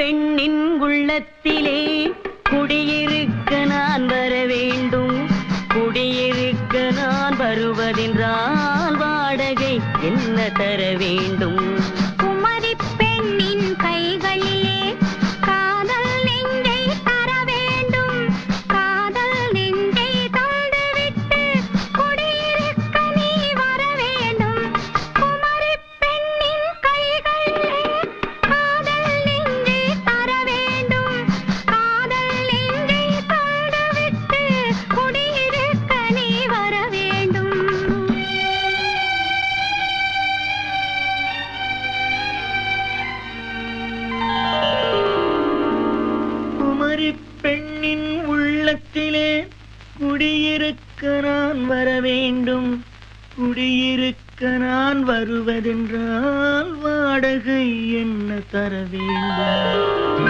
பெண்ணின் உள்ளத்திலே குடியிருக்க நான் வர வேண்டும். குடியிருக்க நான் வருவதென்றால் வாடகை என்ன தர வேண்டும்? குமரி பெண்ணின் கைகளிலே காதல் நெஞ்சை தர வேண்டும். காதல் நெஞ்சை தந்துவிட்டு குடியிருக்க நீ வர வேண்டும். குமரி பெண்ணின் கைகளிலே காதல் நெஞ்சை தர வேண்டும். காதல் நெஞ்சை தந்துவிட்டு குடியிருக்க நீ வர வேண்டும். குமரி பெண்ணின் உள்ளத்திலே குடியிருக்க நான் வர வேண்டும். குடியிருக்க நான் வருவதென்றால் வாடகை என்ன தர வேண்டும்?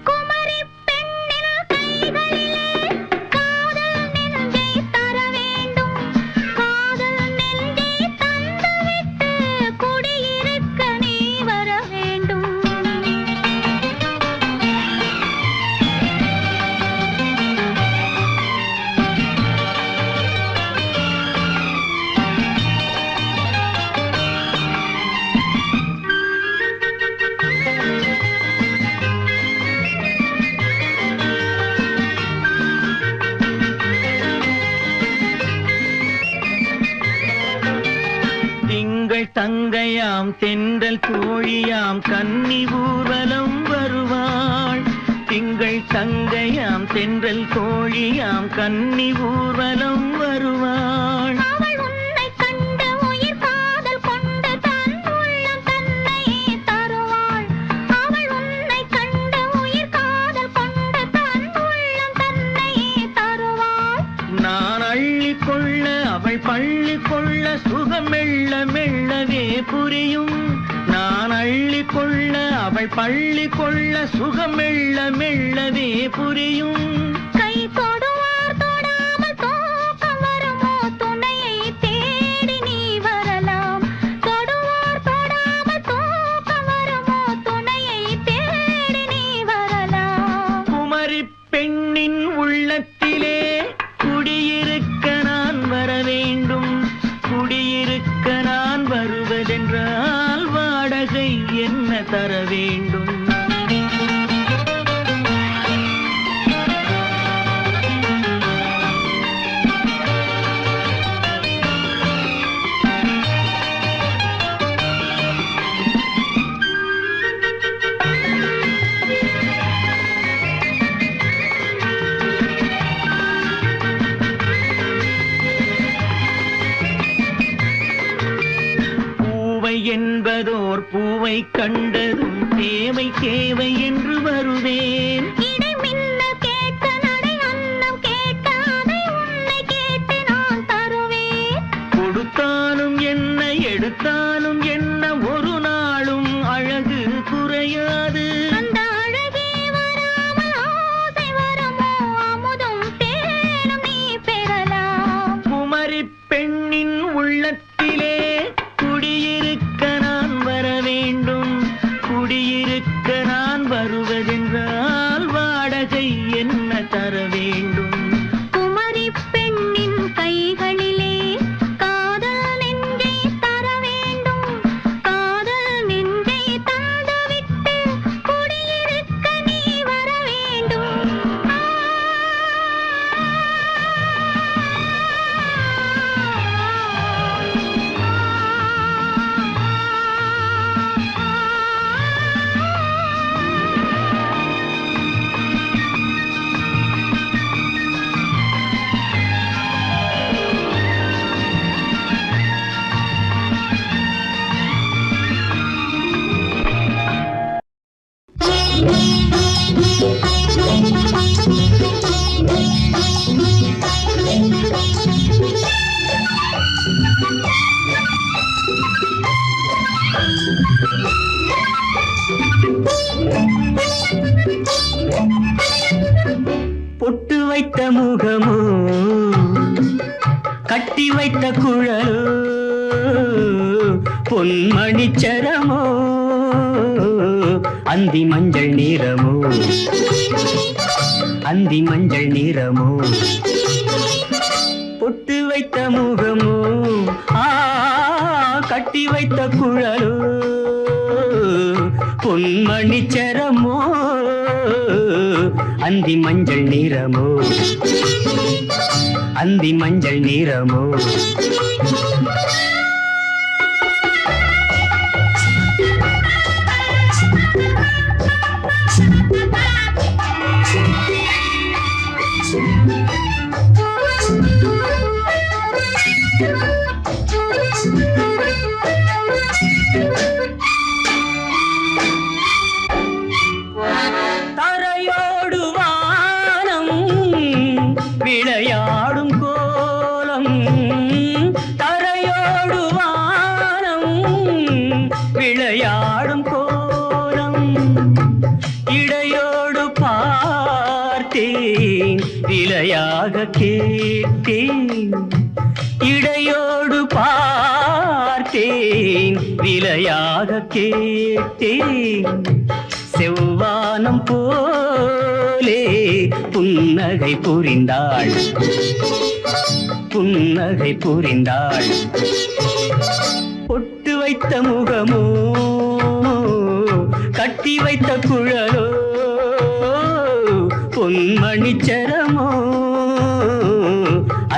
குமரி பெண்ணின் கைகளிலே காதல் நெஞ்சை தர வேண்டும். காதல் நெஞ்சை தந்துவிட்டு குடியிருக்க நீ வர வேண்டும். திங்கள் தங்கையாம் தென்றல் தோழியாம் கன்னி ஊர்வலம் வருவாள். திங்கள் தங்கையாம் தென்றல் தோழியாம் கன்னி ஊர்வலம் வருவாள். அவள் உன்னை கண்டு உயிர் காதல் கொண்டு தன் உள்ளம் தன்னையே தருவாள். அவள் உன்னை கண்டு உயிர் காதல் கொண்டு தன் உள்ளம் தன்னையே தருவாள். நான் அள்ளி கொள்ள அவள் பள்ளி கொள்ள சுகம் மெல்ல மெல்லவே புரியும். நான் அள்ளி கொள்ள அவள் பள்ளி கொள்ள சுகம் மெல்ல மெல்லவே புரியும். கை தொடுவார் தொடாமல் தூக்கம் வருமோ? துணையை தேடி நீ வரலாம். தொடுவார் தொடாமல் தூக்கம் வருமோ? துணையை தேடி நீ வரலாம். குமரி பெண்ணின் உள்ளத்திலே குடியிருக்க நான் வர வேண்டும். குடியிருக்க நான் வருவதென்றால் வாடகை என்ன தர வேண்டும்? பூவை என்பதோர் பூவை கண்டதும் தேவை தேவை என்று வருவேன். இடை மின்னல் கேட்க நடை அன்னம் கேட்க அதை உன்னை கேட்டு நான் தருவேன். கொடுத்தாலும் என்ன எடுத்தாலும் என்ன ஒரு நாளும் அழகு குறையாது. அந்த அழகே வராமல் ஆசை வருமோ? அமுதும் தேனும் நீ பெறலாம். குமரி பெண்ணின் உள்ளத்திலே குடியிருக்க நான் வர வேண்டும். குடியிருக்க நான் வருவதென்றால் வாடகை என்ன தர வேண்டும்? குமரி பெண்ணின் கைகளிலே காதல் நெஞ்சை தர வேண்டும். காதல் நெஞ்சை தந்துவிட்டு குடியிருக்க நீ வர வேண்டும். பொட்டு வைத்த முகமோ கட்டி வைத்த குழலோ பொன்மணிச்சரமோ அந்தி மஞ்சள் நிறமோ அந்தி மஞ்சள் நிறமோ பொட்டு வைத்த முகமோ கட்டி வைத்த குழலோ பொன்மணிச்சரமோ அந்தி மஞ்சள் நிறமோ அந்தி மஞ்சள் நிறமோ தரையோடு வானம் விளையாடும் கோலம் தரையோடு வானம் விளையாடும் கோலம் இடையோடு பார்த்தேன் விளையாக கேட்டேன் இடையோடு பார்த்தேன் விளையாக கேட்டேன் செவ்வானம் போலே புன்னகை புரிந்தாள் புன்னகை புரிந்தாள் பொட்டு வைத்த முகமோ கட்டி வைத்த குழலோ பொன்மணிச்சரமோ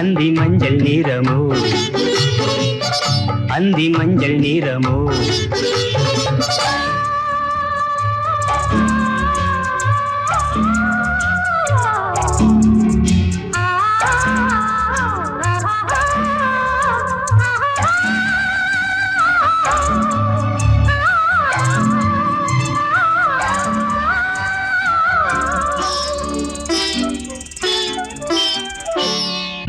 அந்தி மஞ்சள் நிறமோ அந்தி மஞ்சள் நிறமோ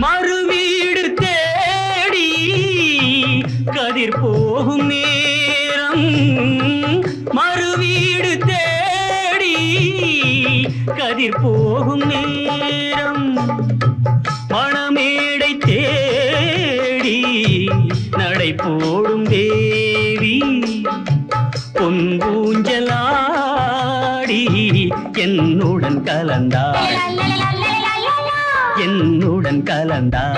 மறுவீடு தேடி கதிர் போகும் நேரம் மறுவீடு தேடி கதிர் போகும் நேரம் மணமேடை தேடி நடை போடும் தேவி பொன்பூஞ்சலாடி என்னுடன் கலந்தாள் என்னுடன் கலந்தாள்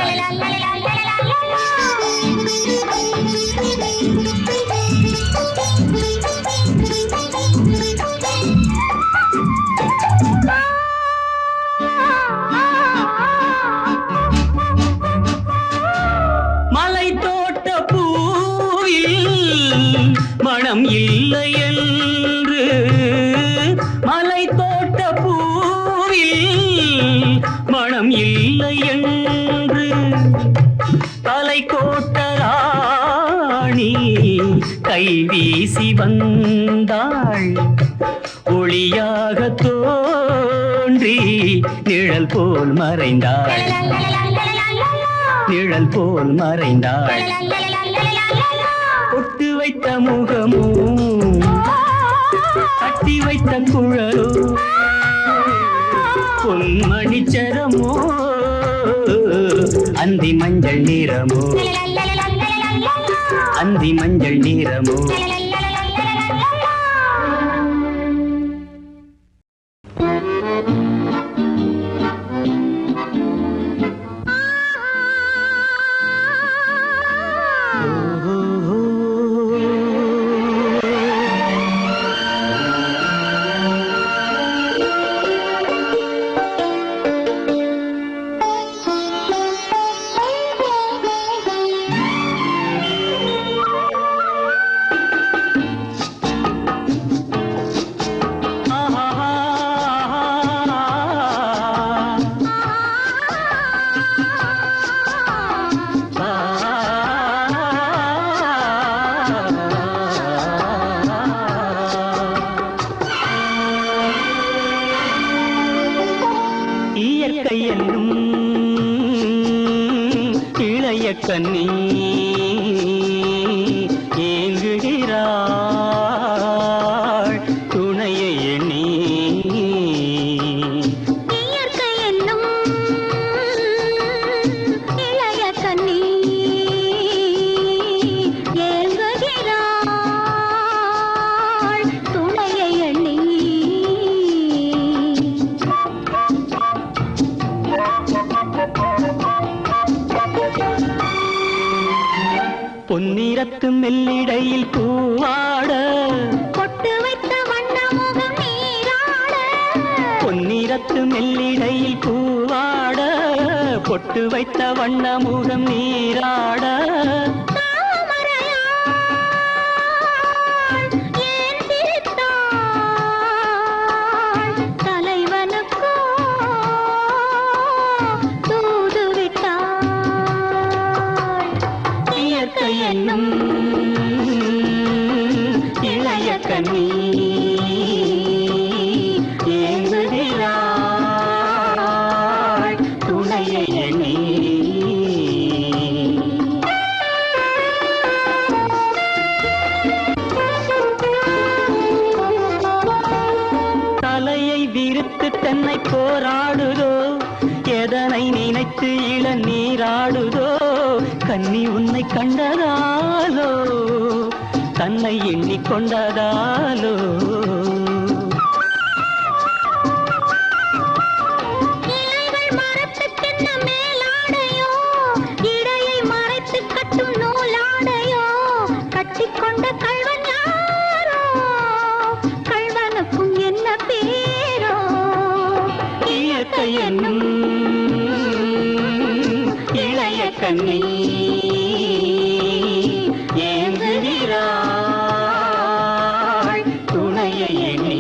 மலை தோட்ட பூவில் மனம் இல்லை என்று மலை தோட்ட பூவில் மனம் இல்லை என்று தலை கோட்ட ராணி கை வீசி வந்தாள் ஒளியாக தோன்றி நிழல் போல் மறைந்தாள் நிழல் போல் மறைந்தாள் பொட்டு வைத்த முகமோ கட்டி வைத்த குழலோ பொன்மணிச்சரமோ அந்தி மஞ்சள் நிறமோ அந்தி மஞ்சள் நிறமோ இயற்கை என்னும் இளைய கண்ணி ஏங்குகிறாள் துணையை எண்ணி இயற்கை என்னும் இளைய கண்ணி பொன்னிறத்து மெல்லிடையில் பூவாட பொட்டு வைத்த வண்ண முகம் நீராட பொன்னிறத்து மெல்லிடையில் பூவாட பொட்டு வைத்த வண்ண முகம் நீராட என்னும் இளைய கண்ணி ஏங்குகிறாள் துணையை எண்ணி தலையை விரித்து தன்னை போராடுதோ எதனை நினைத்து இளநீராடுதோ கன்னி உன்னை கண்டதாலோ தன்னை எண்ணிக்கொண்டதாலோ இலைகள் மரத்துக்கென்ன மேலாடையோ இடையை மறைத்து கட்டும் நூலாடையோ கட்டிக்கொண்ட கள்வன் யாரோ கள்வனுக்கும் என்ன பேரோ இயற்கை என்னும் இளைய கண்ணி ஏங்குகிறாள் துணையை எண்ணி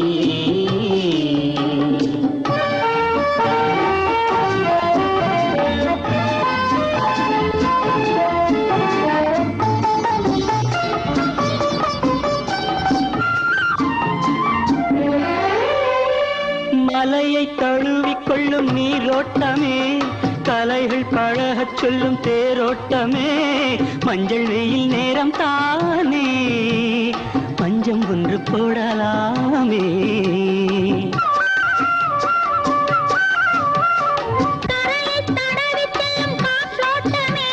மலையை தழுவிக்கொள்ளும் நீரோட்டமே கலைகள் பழகச் சொல்லும் தேரோட்டமே மஞ்சள் வெயில் நேரம் தானே பஞ்சம் ஒன்று போடலாமே தரையை தடவி செல்லும் காற்றோட்டமே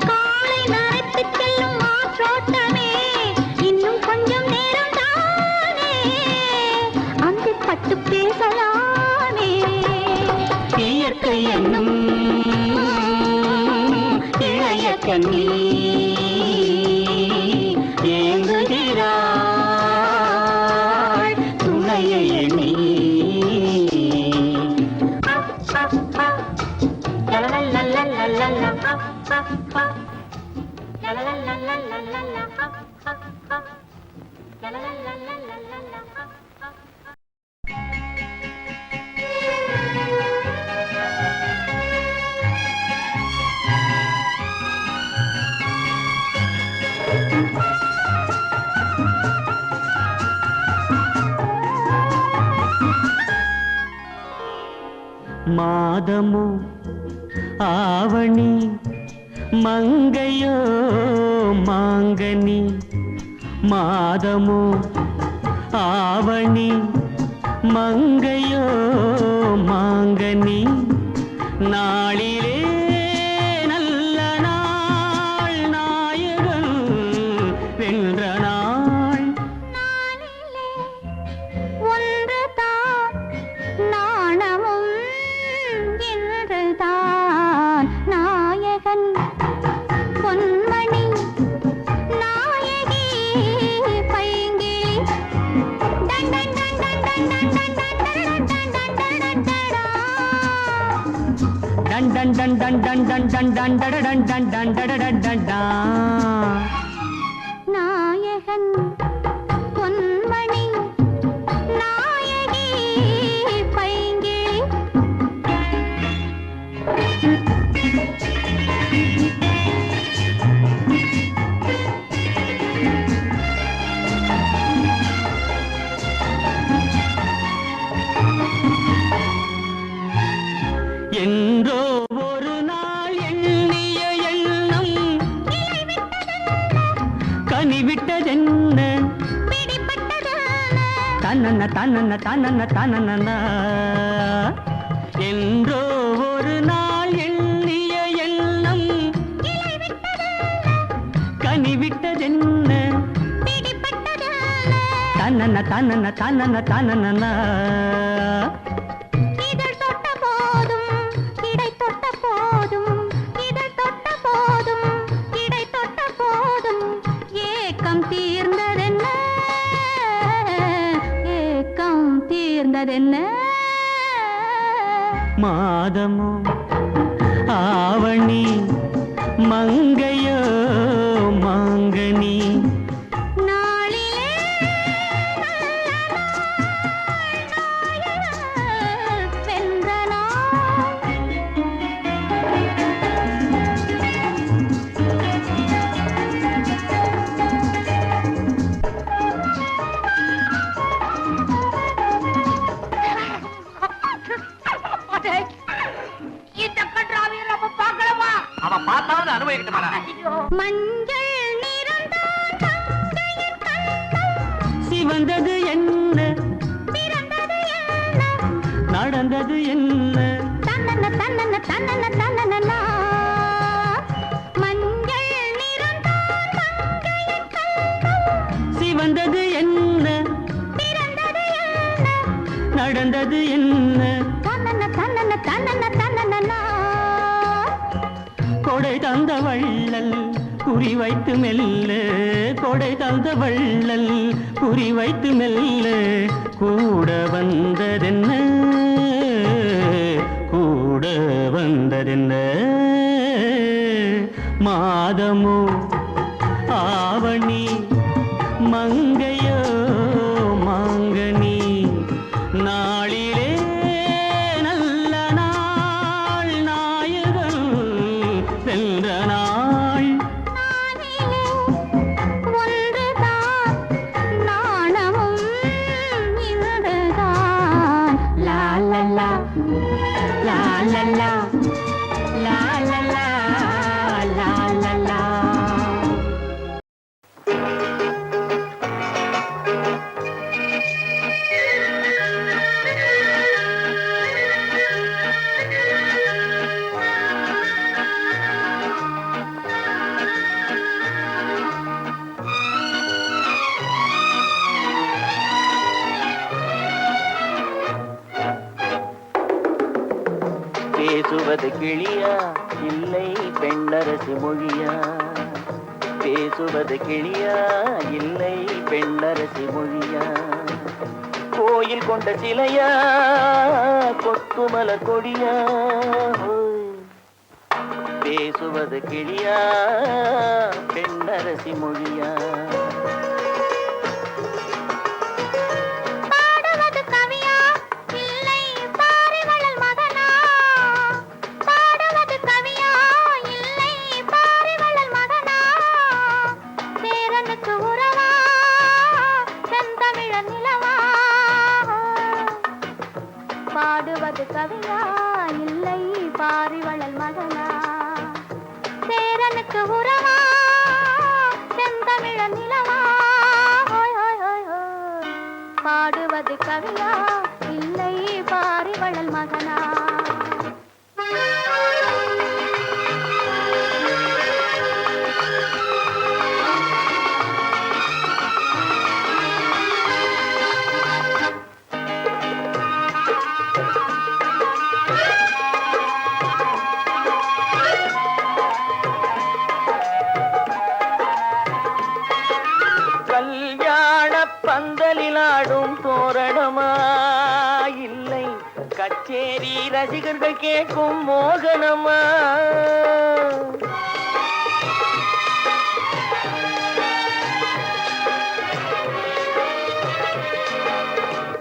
காலை நரைத்து செல்லும் மாற்றோட்டமே இன்னும் கொஞ்சம் நேரம் தானே அந்த பட்டு பேசலாமே இயற்கை என்னும் இளைய கண்ணி ஏங்குகிறாள் துணையை எண்ணி மாதமோ ஆவணி மங்கையோ மாங்கனி மாதமோ ஆவணி மங்கையோ மாங்கனி நாளிலே நல்ல நாள் நாயகன் வென்ற நாள் நாளிலே ஒன்றுதான் நாணமும் இன்றுதான் நாயகன் பொன்மணி நாயகி பைங்கிளி டன் டன் டன் டன் டன் டன் டன் டன் டன் டன் டன் டன் டன் டன் டன் டன் டன் டன் டன் டடடன் டன் டன் டடடன் டன் டன். நாயகன் பொன்மணி நாயகி பைங்கிளி என்றோ ஒரு நாள் எண்ணிய எண்ணம் கனிவிட்டதென்ன தன்னன்ன தன்னன்ன தன்னன்ன தன்னன்ன என்றோ ஒரு நாள் எண்ணிய எண்ணம் கனிவிட்டதென்ன தன்னன்ன தன்னன்ன தன்னன்ன தன்னன்ன இதழ் தொட்ட போதும் இடை தொட்ட போதும் இதழ் தொட்ட போதும் இடை தொட்ட போதும் மாதமோ ஆவணி மங்கையோ மாங்கனி நாளிலே வென்ற இந்த கன்றாவியை நம்ம பார்க்கலாமா? அவ பார்த்தாவது அனுபவிக்கட்டுமாடா? மஞ்சள் நிறந்தான் தங்கையின் கண்கள் சிவந்தது என்ன பிறந்தது என்ன நடந்தது என்ன தன்னன தன்னன தன்னன தன்னனா மஞ்சள் நிறந்தான் தங்கையின் கண்கள் சிவந்தது என்ன பிறந்தது என்ன நடந்தது என்ன தன்னன தன்னன தன்னன தன்னனா கொடை தந்த வள்ளல் குறி வைத்து மெல்ல கொடை தந்த வள்ளல் குறி வைத்து மெல்ல கூட வந்ததென்ன கூட வந்ததென்ன மாதமோ ஆவணி மங்கையோ மாங்கனி நாளிலே நல்ல நாள் நாயகன் சென்ற நாள் நானிலே ஒன்றுதான் நாணமும் இன்றுதான் லா லா லா லா லா லா லா லா லா லா லா லா பேசுவது கிளியா இல்லை பெண்ணரசி மொழியா பேசுவது கிளியா இல்லை பெண்ணரசி மொழியா கோயில் கொண்ட சிலையா கொத்துமலர் கொடியா பேசுவது கிளியா பெண்ணரசி மொழியா பாடுவது கவியா இல்லை பாரிவளல் மகனா பாடுவது கவியா இல்லை பாரிவளல் மகனா சேரனுக்கு உறவா செந்தமிழர் நிலவா பாடுவது கவியா இல்லை பாரிவளல் மகனா சேரனுக்கு உறவா செந்தமிழர் நிலவா ஹோய் ஹோய் ஹோய் ஹோய் பாடுவது கவியா இல்லை பாரிவளல் மகனா கல்யாண பந்தலிலாடும் தோரணமா இல்லை கச்சேரி ரசிகர்கள் கேட்கும் மோகனமா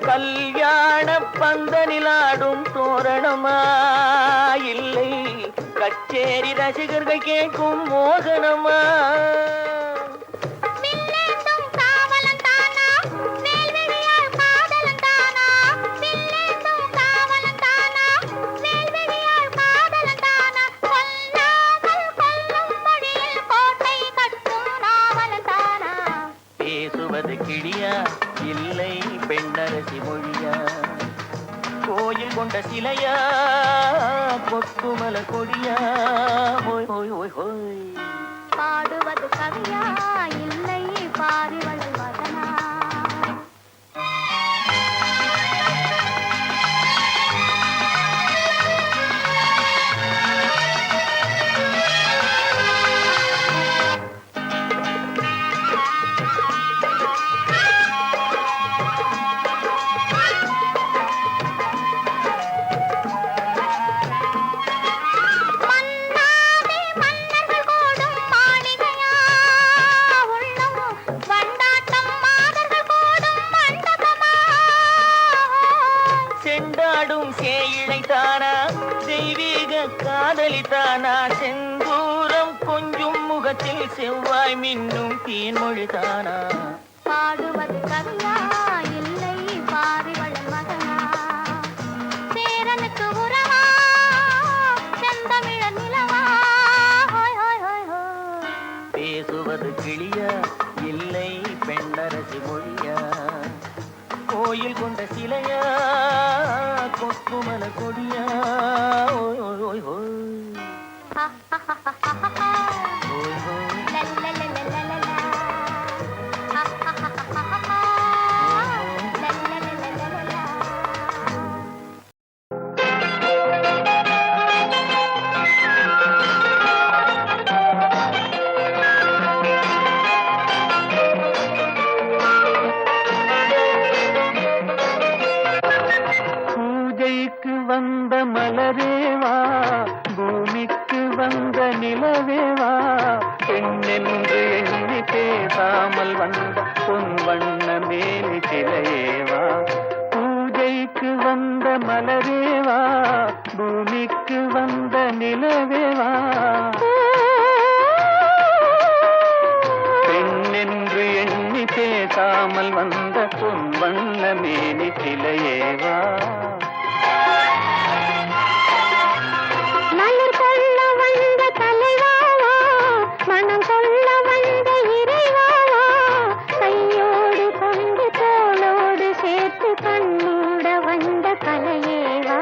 கல்யாண பந்தலிலாடும் தோரணமா இல்லை கச்சேரி ரசிகர்கள் கேட்கும் மோகனமா வில்லேந்தும் காவலன் தானா வேல்விழியால் காதலன் தானா வில்லேந்தும் காவலன் தானா வேல்விழியால் காதலன் தானா கொல்லாமல் கொல்லும் மொழியில் கோட்டை கட்டும் நாவலன் தானா பேசுவது கிளியா இல்லை பெண்ணரசி மொழியா கோயில் கொண்ட சிலையா கொத்துமலர் கொடியா ஹோய் ஹோய் ஹோய் ஹோய் பாடுவது கவியா இல்லை பாரிவளல் மகனா பிள்ளைத்தானா தெய்வீக காதலித்தானா செந்தூரம் கொஞ்சம் முகத்தில் செவ்வாய் மின்னும் தீன்மொழிதானா பாடுவது கவியா இல்லை பாரிவள் மகனா சேரனுக்கு உறவா செந்தமிழர் நிலவா ஹோய் ஹோய் ஹோய் ஹோய் பேசுவது கிளியா இல்லை பெண்ணரசி மொழியா கோயில் கொண்ட சிலையா கொக்குமல கொடியா ஓய் ஓய் ஓய் ஓய் ஓய் ஓய் பூஜைக்கு வந்த மலரேவா பூமிக்கு வந்த நிலவேவா பெண்ணென்று எண்ணி பேசாமல் வந்த பொன் வண்ண மேலி சிலையேவா பூஜைக்கு வந்த மலரேவா பூமிக்கு வந்த நிலவேவா பெண்ணென்று எண்ணி பேசாமல் வந்த பொன் வண்ண மேலி சிலையேவா மலர் கொள்ள வந்த தலைவாவா மனம் கொள்ள வந்த இறைவாவா கையோடு கொண்டு தோளோடு சேர்த்து கண்ணூட வந்த கலையேவா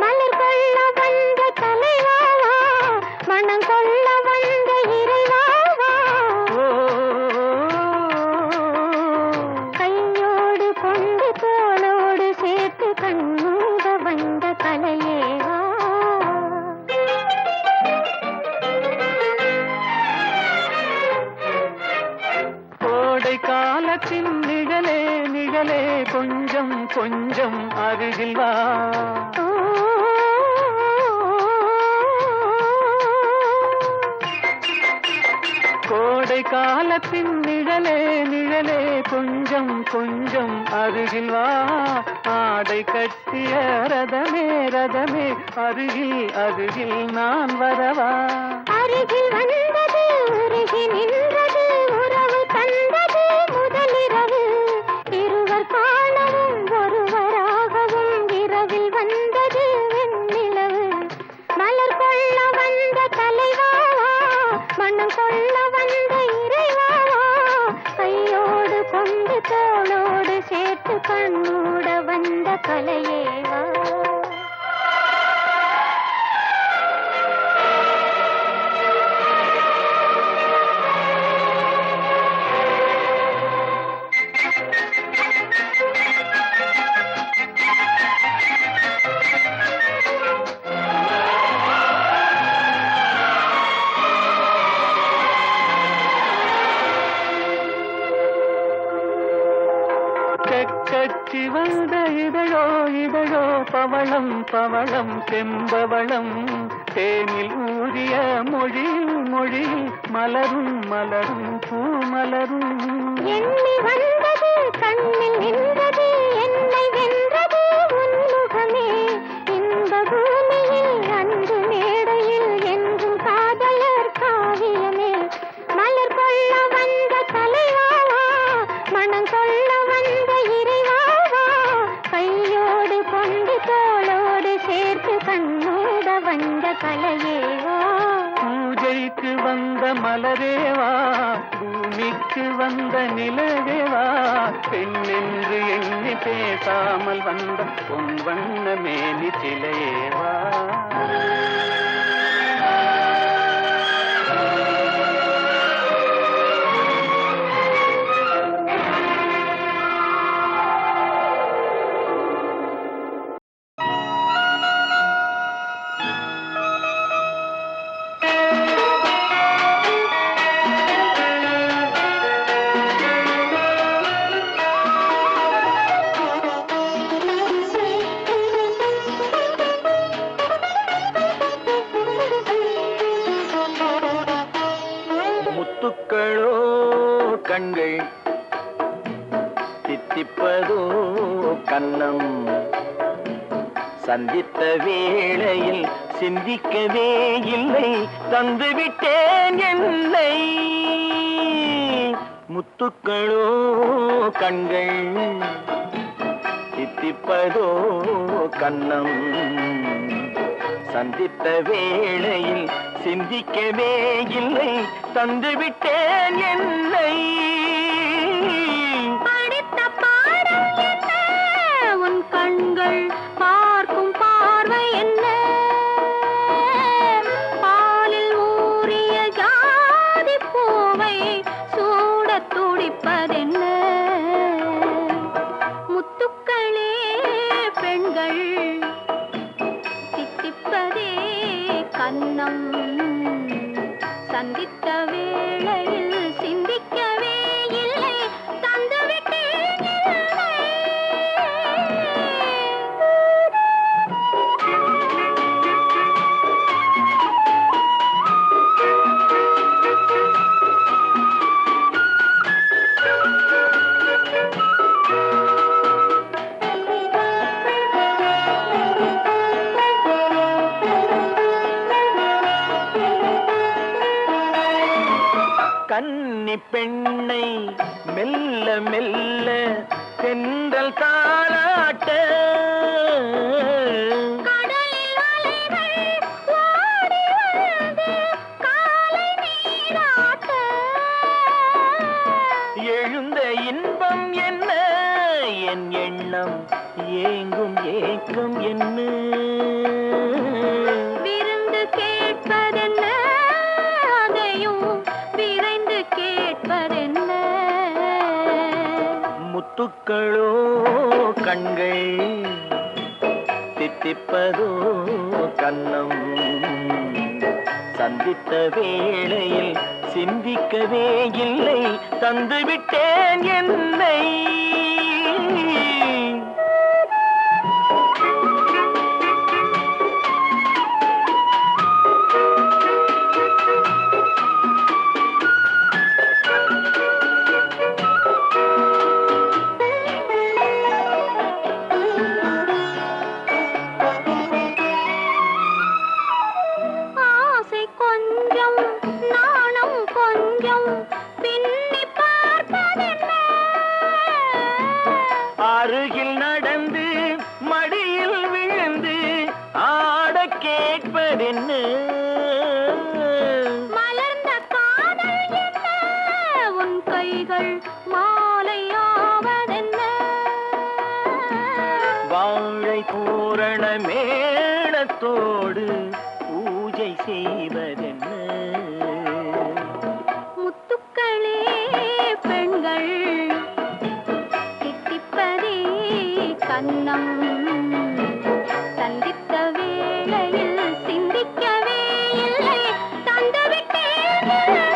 மலர் கொள்ள வந்த தலைவாவா மனம் கொள்ள வந்த இறைவாவா கையோடு கொண்டு தோளோடு சேர்த்து கண்ணூட வந்த கலையேவா கோடை காலத்தின் நிழலே நிழலே கொஞ்சம் கொஞ்சம் அருகில் வா கோடை காலத்தின் நிழலே நிழலே கொஞ்சம் கொஞ்சம் அருகில் வா ஆடை கட்டிய ரதமே ரதமே அருகில் அருகில் நான் வரவா அருகில் வந்தது உருகி நின்றது உறவு தந்தது முதலிரவு இருவர் காணவும் ஒருவராகவும் இரவில் வந்தது வெண்ணிலவு மலர் கொள்ள வந்த தலைவாவா மனம் கொள்ள வந்த இறைவாவா கையோடு கொண்டு தோளோடு சேர்த்து கண்ணூட வந்த கலையேவா கச்சி வந்த இதழோ இதழோ பவளம் பவளம் செம்பவளம் தேனில் ஊறிய மொழியில் மொழியில் மலரும் மலரும் பூமலரும் எண்ணி வந்தது கண்ணில் நின்றது என்னை வென்றது உன்முகமே இந்த பூமியில் அன்பு மேடையில் என்றும் காதலர் காவியமே மலர் கொள்ள வந்த தலைவாவா மனம் கொள்ள வந்த இறைவாவா கையோடு கொண்டு தோளோடு சேர்த்து கண்ணோட வந்த கலையேவா பூஜைக்கு வந்த மலரேவா பூமிக்கு வந்த நிலவேவா பெண்ணென்று எண்ணி பேசாமல் வந்த பொன் வண்ண மேலி சிலையேவா முத்துக்களோ கண்கள் தித்திப்பதோ கண்ணம் சந்தித்த வேளையில் சிந்திக்கவே இல்லை, தந்துவிட்டேன் என்னை. முத்துக்களோ கண்கள், தித்திப்பதோ கன்னம். சந்தித்த வேளையில் சிந்திக்கவே இல்லை, தந்துவிட்டேன் என்னை. படித்த பாடம் என்ன, உன் கண்கள் பார்க்கும் பார்வை என்ன, பாலில் ஊறிய ஜாதி பூவை சூடத் துடிப்பதென்ன. முத்துக்களே பெண்கள், தித்திப்பதே கன்னம். சந்தித்த வேளையில் சிந்திக்கவே இல்லை, தந்துவிட்டேன் என்னை. கன்னி பெண்ணை மெல்ல மெல்ல தென்றல் தாளாட்ட, கடலில் அலைகள் ஓடி வந்து காலை நீராட்ட, எழுந்த இன்பம் என்ன, என் எண்ணம் ஏங்கும் ஏக்கம் என்ன. விருந்து கேட்பதென்ன, அதையும் விரைந்து கேட்பதென்ன. முத்துக்களோ கண்கள், தித்திப்பதோ கன்னம். சந்தித்த வேளையில் சிந்திக்கவே இல்லை, தந்துவிட்டேன் என்னை. ஆசை கொஞ்சம், நாணம் கொஞ்சம், பின்னி பார்ப்பதென்ன. அருகில் நடந்து மடியில் விழுந்து ஆட கேட்பதென்ன. மலர்ந்த காதல் என்ன, உன் கைகள் மாலையாவதென்ன. வாழை பூரண மேளத்தோடு பூஜை செய்வதென்ன. முத்துக்களே பெண்கள், தித்திப்பதே கன்னம். சந்தித்த வேளையில் சிந்திக்கவே இல்லை, தந்துவிட்டேன் என்னை.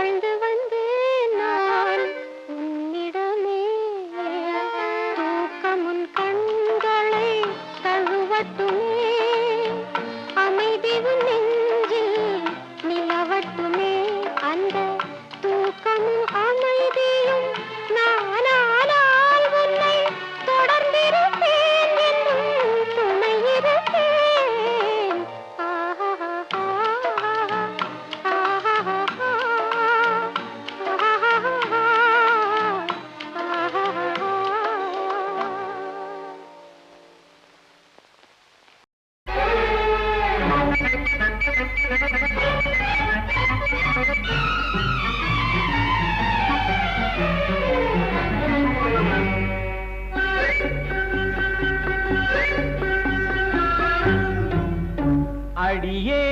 வாழ்ந்து வந்து நான் உன்னிடமே தூக்கமுன் கண்களை தழுவட்டுமே அமைதி உன் நெஞ்சில் நிலவட்டுமே அந்த தூக்கமும் அமைதியும் நானானால் உன்னை தொடர்ந்திருப்பேன் என்னும் துணையிருப்பேன் அடியே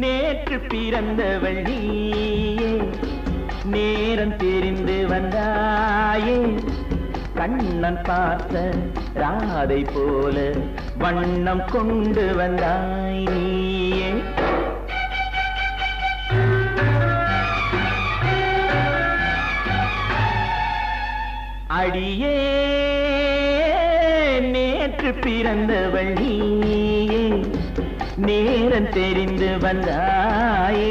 நேற்று பிறந்தவள் நீயே நேரம் தெரிந்து வந்தாயே கண்ணன் பார்த்த ராதை போல வண்ணம் கொண்டு வந்தாய் நீயே அடியே நேற்று பிறந்தவள் நீயே நேரம் தெரிந்து வந்தாயே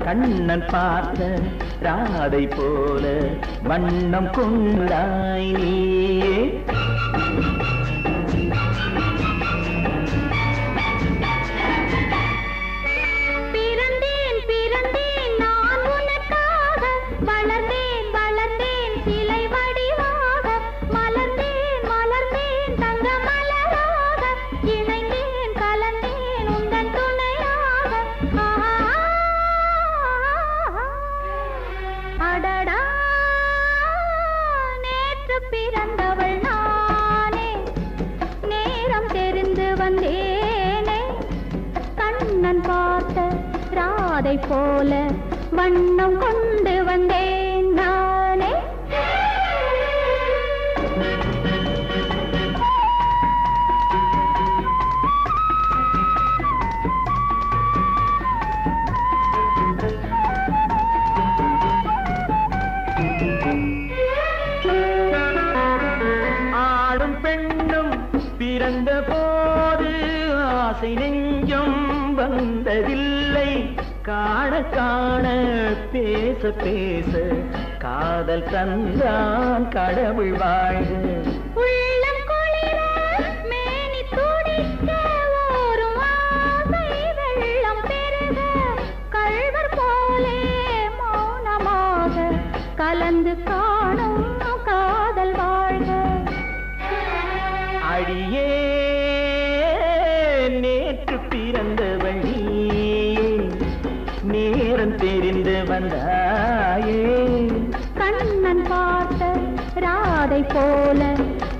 கண்ணன் பார்த்த ராதை போல வண்ணம் கொண்டாய் நீயே பிறந்தேன் பிறந்தேன் நான் உனக்காக வளர்ந்தேன் வளர்ந்தேன் சிலை வடிவாக மலர்ந்தேன் மலர்ந்தேன் தங்க மலராக இணைந்தேன் கலந்தேன் உந்தன் துணையாக அடடா நேற்று பிறந்தவள் நானே நேரம் தெரிந்து வந்தேனே கண்ணன் பார்த்த ராதை போல வண்ணம் கொண்டு வந்தேன் நானே ஆடும் பெண்ணும் பிறந்த போது ஆசை நெஞ்சம் வந்ததில்லை காண காண பேச பேச காதல் தந்தான் கடவுள் வாழ்க உள்ளம் குளிர மேனி துடிக்க ஓரும் ஆசை வெள்ளம் பெருக கள்வர் போலே மௌனமாக கலந்து காணும் காதல் வாழ்க அடியே நேற்று பிறந்தவள் நீயே நேரம் தெரிந்து வந்தாயே கண்ணன் பார்த்த ராதை போல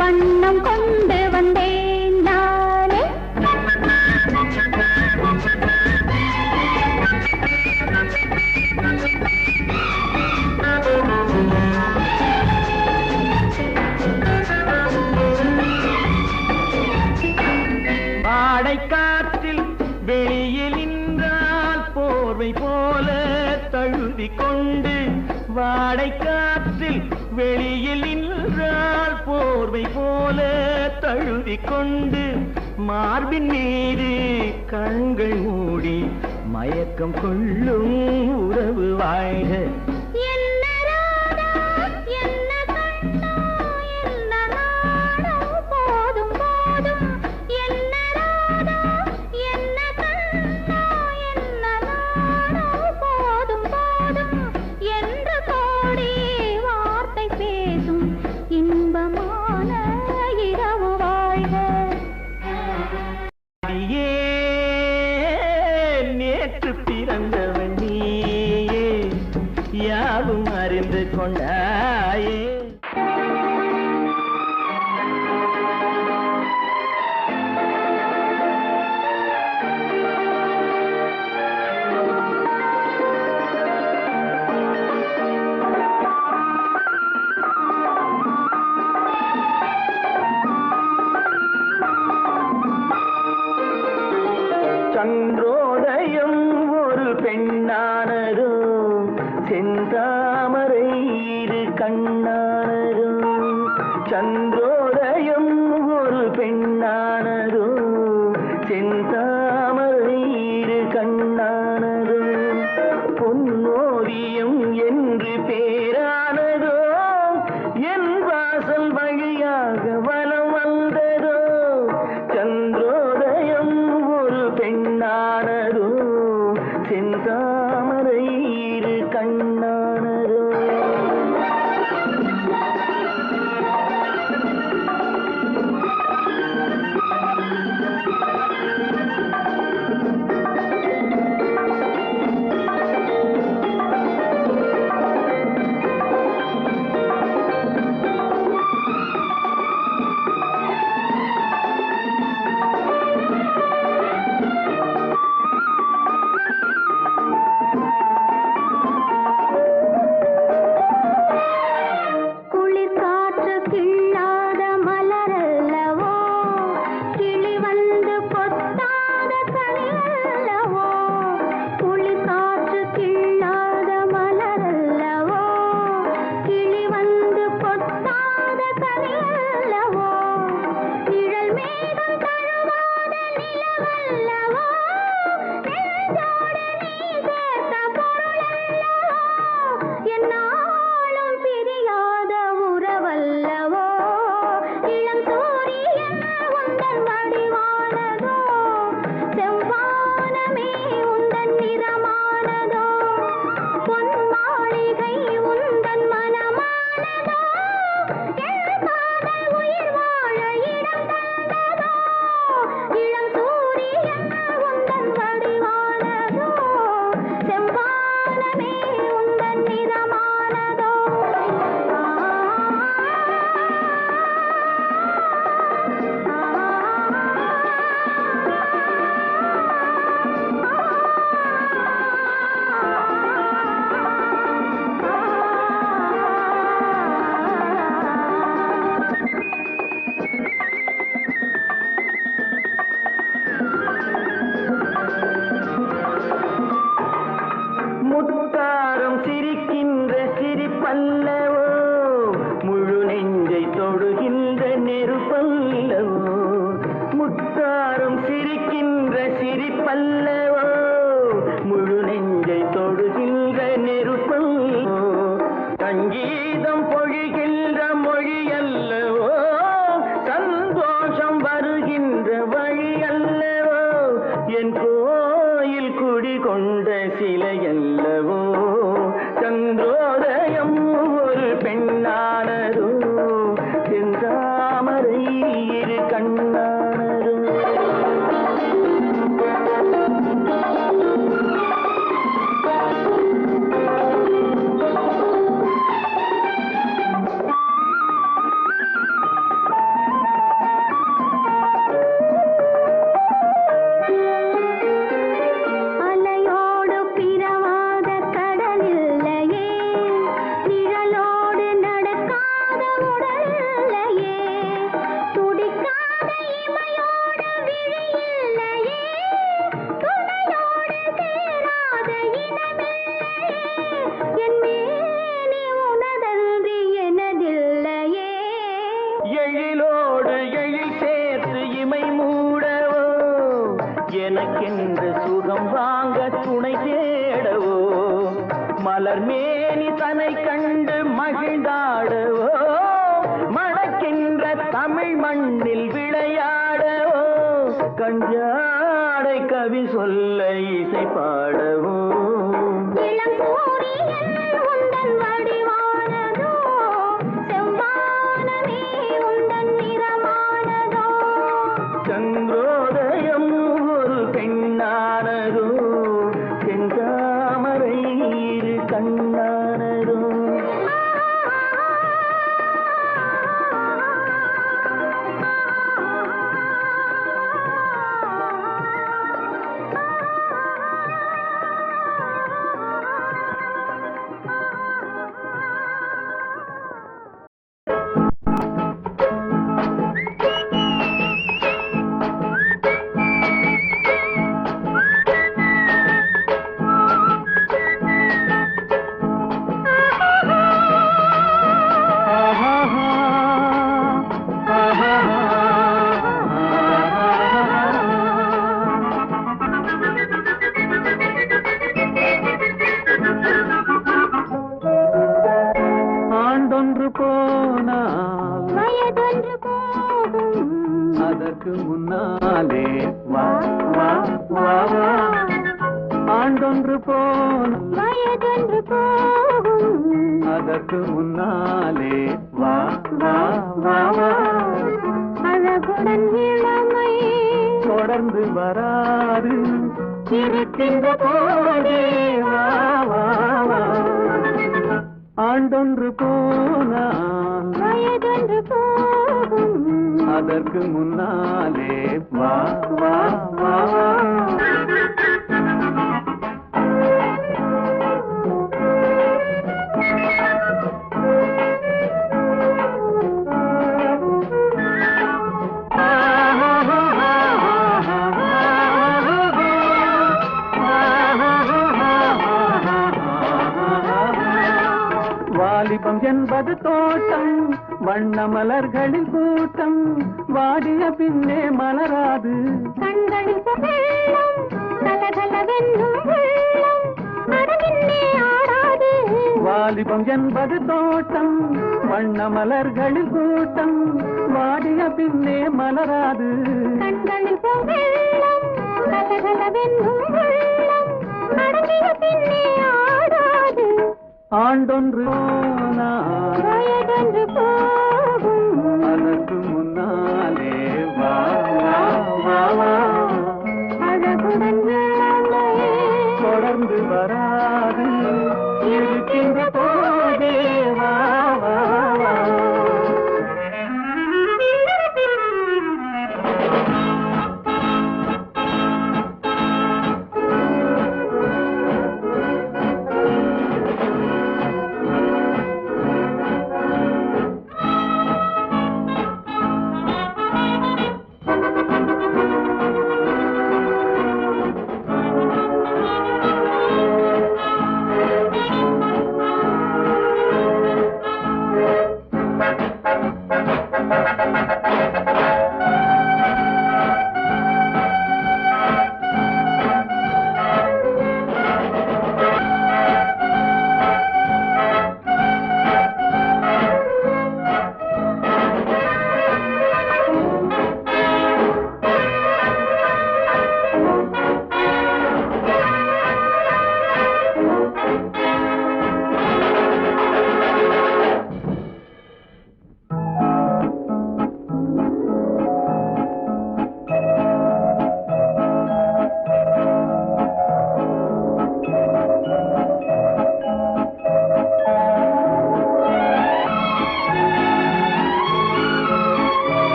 வண்ணம் கொண்டு வந்தேன் நானே வாடை காற்றில் வெளியில் நின்றால் போர்வை போல தழுவி கொண்டு வாடை காற்றில் வெளியில் நின்றால் போர்வை போல தழுவி கொண்டு மார்பின் மீது கண்கள் மூடி மயக்கம் கொள்ளும் உறவு வாழ்க என்ன ராதா என்ன கண்ணா என்ன நாடம் போதும் போதும் என்ன ராதா என்ன கண்ணா என்ன நாடம் போதும் போதும் என்று கோடி வார்த்தை பேசும் இன்பமான இரவு வாழ்க அடியே நேற்று பிறந்தவன் நீயே யாவும் அறிந்து கொண்டாயே சந்திரோதயம் ஒரு பெண்ணா பெண்ணானதோ செந்தாமரை இரு கண்ணானதோ சந்திரோதயம் ஒரு பெண்ணானதோ செந்தாமரை இரு கண்ணானதோ பொன்னோவியம் என்று பேரானதோ என் வாசல் வழியாக வலம் வந்ததோ சந்திரோதயம் ஒரு பெண்ணானதோ செந்தாமரை இரு கண்ணானதோ முத்தாரம் சிரிக்கின்ற சிரிப்பல்லவோ முழு நெஞ்சை தொடுகின்ற நெருப்பல்லவோ முத்தாரம் சிரிக்கின்ற சிரிப்பல்லவோ முழு நெஞ்சை தொடுகின்ற நெருப்பல்லவோ சங்கீதம் பொழிகின்ற மொழி அல்லவோ சந்தோஷம் வருகின்ற வழி அல்லவோ என் கோயில் குடிகொண்ட சிலையல்லவோ சந்திரோதயம் ஒரு பெண்ணானதோ செந்தாமரை இரு கண்ணானதோ எழிலோடு எழில் சேர்த்து இமை மூடவோ எனக்கென்று சுகம் வாங்க துணை தேடவோ மலர் மேனி தனை கண்டு மகிழ்ந்தாடவோ மணக்கின்ற தமிழ் மண்ணில் விளையாடவோ கஞ்சாடை கவி சொல்ல இசை பாடவோ சந்திரோதயம் ஒரு பெண்ணானதோ செந்தாமரை இரு கண்ணானதோ வயதொன்று போகும் அதற்கு முன்னாலே வா வா வா வா அழகுடன் இளமை தொடர்ந்து வராது இருக்கின்ற போதே வா வா வா ஆண்டொன்று போனால் வயதொன்று போகும் அதற்கு முன்னாலே வா வா வா வா வாலிபம் என்பது தோட்டம் வண்ண மலர்களின் கூட்டம் வாடிய பின்னே மலராது கண்களில் வெள்ளம் கலகலவென்னும் வெள்ளம் அடகின்னே ஆடாது வாலிபம் என்பது தோட்டம் வண்ண மலர்களின் கூட்டம் வாடிய பின்னே மலராது கண்களில் வெள்ளம் கலகலவென்னும் வெள்ளம் அடங்கிய பின்னே ஆடாது ஆண்டொன்று போனால் வயதொன்று போகும் அதற்கு முன்னாலே வா வா வா வா அழகுடன் இளமை தொடர்ந்து வராது இருக்கின்ற போதே வா வா வா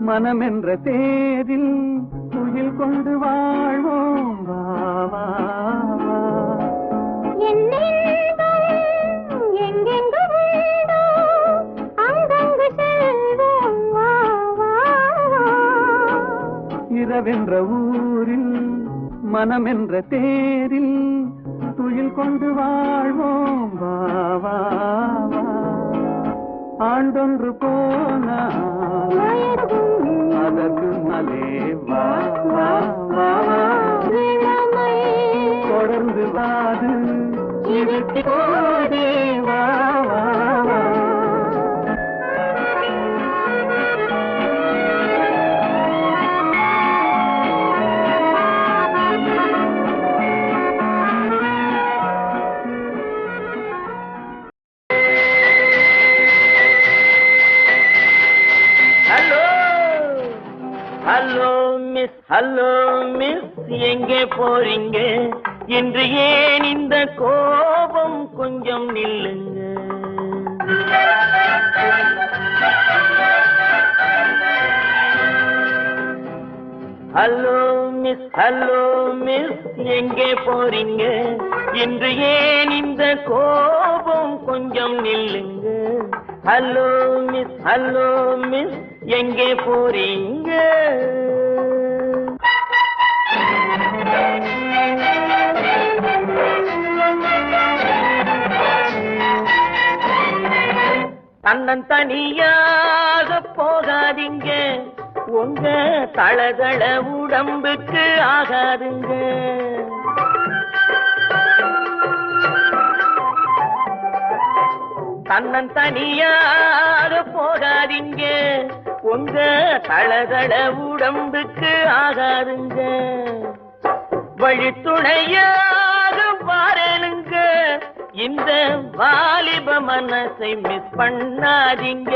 மனம் என்ற தேரில் துயில் கொண்டு வாழ்வோம் வா வா வா எங்கெங்கு உண்டோ அங்கங்கு செல்வோம் வா வா வா இரவென்ற ஊரில் மனம் என்ற தேரில் துயில் கொண்டு வாழ்வோம் வா வா வா ஆண்டொன்று போனால் அதற்கு மலே வா வா வா வா தொடர்ந்து வாது இருட்டி போதே வா வா வா ஹலோ மிஸ் எங்கே போறீங்க என்று ஏன் இந்த கோபம் கொஞ்சம் நில்லுங்க ஹலோ மிஸ் எங்கே போறீங்க என்று ஏன் இந்த கோபம் கொஞ்சம் நில்லுங்க ஹலோ மிஸ் எங்கே போறீங்க தன்னன் தனியாக போகாதீங்க உங்க தளதள உடம்புக்கு ஆகாதுங்க. தன்னன் தனியாக போகாதீங்க, உங்க தளதள உடம்புக்கு ஆகாதுங்க. வழித்துணையாக பாருங்க, இந்த வாலிப மனசை மிஸ் பண்ணாதீங்க.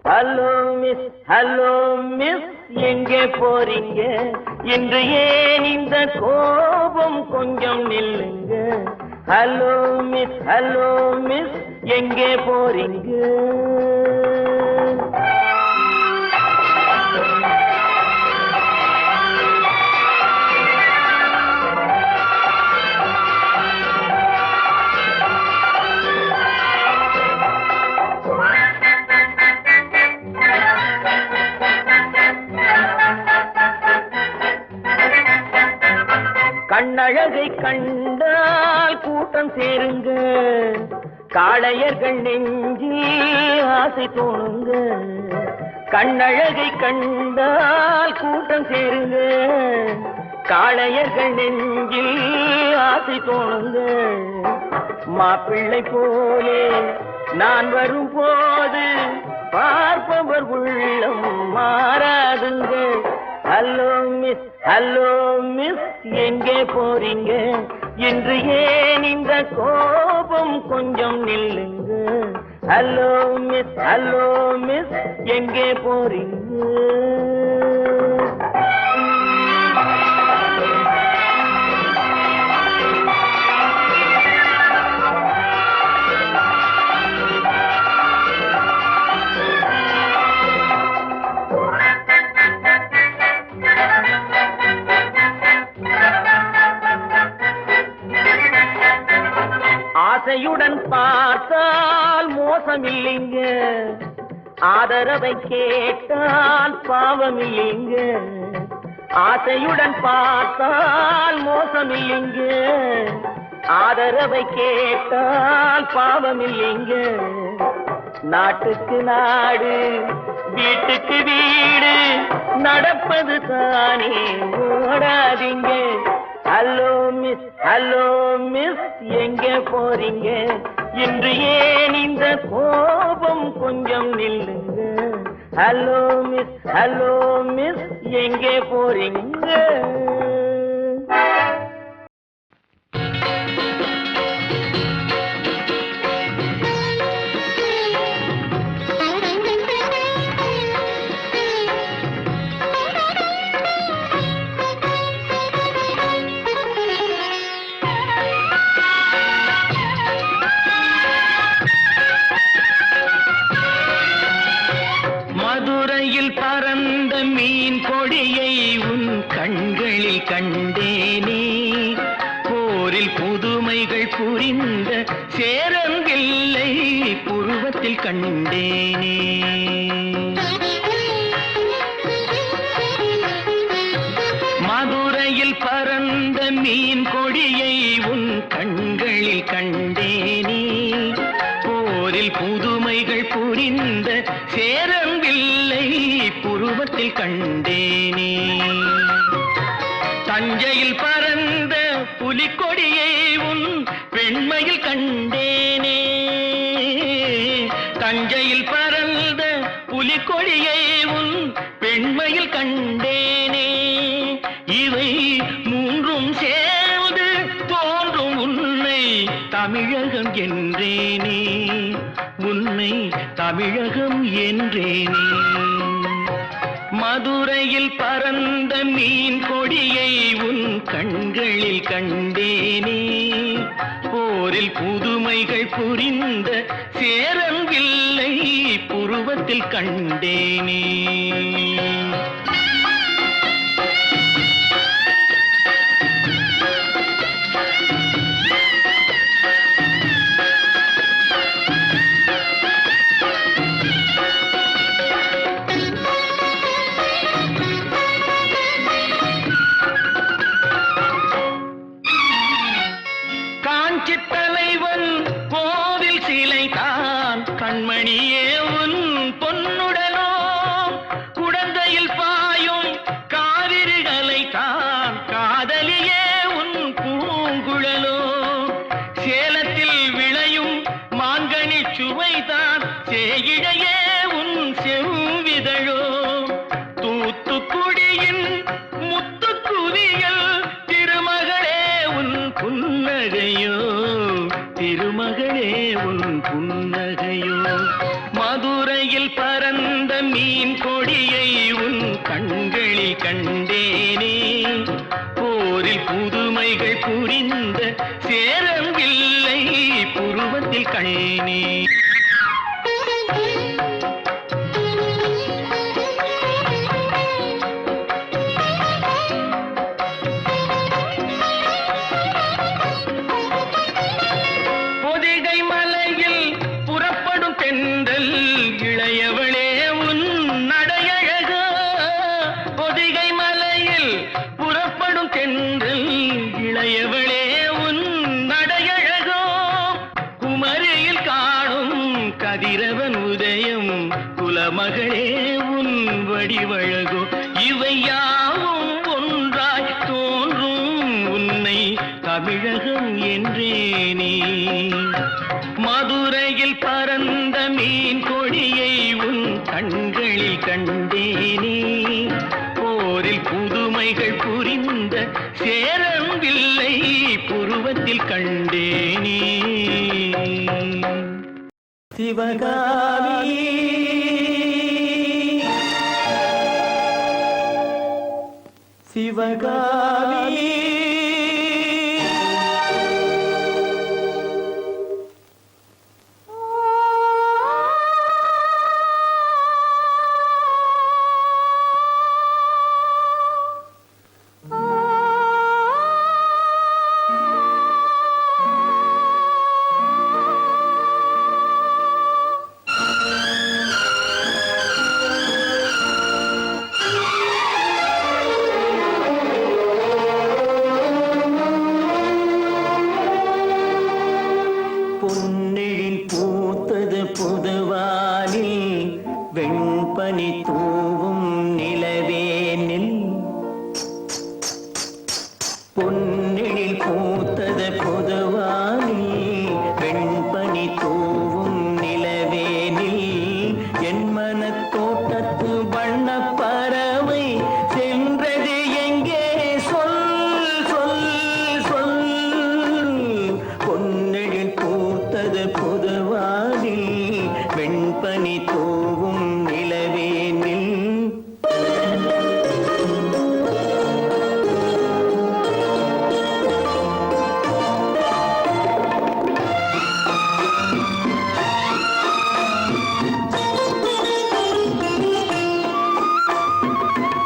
ஹலோ மிஸ், ஹலோ மிஸ், எங்கே போறீங்க? இன்று ஏன் இந்த கோபம் கொஞ்சம் நில்லுங்க. ஹலோ மிஸ், ஹலோ மிஸ், எங்கே போறீங்க? கண்ணழகை கண்டால் கூட்டம் சேருங்க, காளையர்கள் நெஞ்சில் ஆசை தோணுங்க. கண்ணழகை கண்டால் கூட்டம் சேருங்க, காளையர்கள் நெஞ்சில் ஆசை தோணுங்க. மாப்பிள்ளை போலே நான் வரும் போது பார்ப்பவர் உள்ளம் மாறாதுங்க. ஹலோ மிஸ், ஹலோ மிஸ், எங்கே போறீங்க? இன்று ஏன் இந்த கோபம் கொஞ்சம் நில்லுங்க. ஹலோ மிஸ், ஹலோ மிஸ், எங்கே போறீங்க? ஆசையுடன் பார்த்தால் மோசமில்லைங்க, ஆதரவை கேட்டால் பாவமில்லைங்க. ஆசையுடன் பார்த்தால் மோசமில்லைங்க, ஆதரவை கேட்டால் பாவமில்லைங்க. நாட்டுக்கு நாடு, வீட்டுக்கு வீடு, நடப்பது தானே ஓடாதீங்க. ஹலோ மிஸ், ஹலோ மிஸ், எங்கே போறீங்க? இன்று ஏன் இந்த கோபம் கொஞ்சம் நில்லுங்க. ஹலோ மிஸ், ஹலோ மிஸ், எங்கே போறீங்க? பறந்த மீன் கொடியை உன் கண்களில் கண்டேனே, போரில் புதுமைகள் புரிந்த சேரங்கில்லை புருவத்தில் கண்டேனே. மதுரையில் பறந்த மீன் கொடியை உன் கண்களில் கண்டேனே, போரில் புதுமைகள் புரிந்த சேரங்கில்லை புருவத்தில் கண்டேனே. தஞ்சையில் பறந்த புலிக்கொடியை உன் பெண்மையில் கண்டேனே, தஞ்சையில் பறந்த புலிக்கொடியை உன் பெண்மையில் கண்டேனே. இவை மூன்றும் சேர்ந்து தோன்றும் உன்னை தமிழகம் என்றேனே, உன்னை தமிழகம் என்றேனே. மதுரையில் பறந்த மீன் கொடியை உன் கண்களில் கண்டேனே, போரில் புதுமைகள் புரிந்த சேரங்கில்லை புருவத்தில் கண்டேனே. தலைவன் கோவில் சிலை தான் கண்மணியே உன் பொன்னுடனோ, குடந்தை கண்களில் கண்டேனே போரில் புதுமைகள் புரிந்த சேரவில்லை புருவத்தில் கண்ணே பொதிகை மலையில் புறப்படும் தென்றல் இளையவளே உன் நடையழகோ பொதிகை மலையில் புறப்படும் தென்றல் இளையவளே உன் நடையழகோ குமரியில் காணும் கதிரவன் உதயம் குலமகளே உன் வடிவழகோ இவை யாவும் ஒன்றாய் தோன்றும் உன்னை தமிழகம் என்றேனே மதுரையில் பறந்த மீன் கொடியை உன் கண்களில் கண்டேனே போரில் புதுமைகள் புரிந்த சேரவில்லை புருவத்தில் கண்டேனே சிவகாமி சிவகாமி பொன்னெழில் பூத்தது புதுவானில் வெண்பனி தூவும் நிலவேனில் பொன்னெழில் பூத்தது புதுவானில் வெண்பனி தூவும் நிலவேனில் என் மனத் தோட்டத்து வண்ணப் பறவை சென்றது எங்கே சொல் சொல் சொல் பொன்னெழில் பூத்தது புதுவானில் வெண்பனி தூவும் நிலவேனில்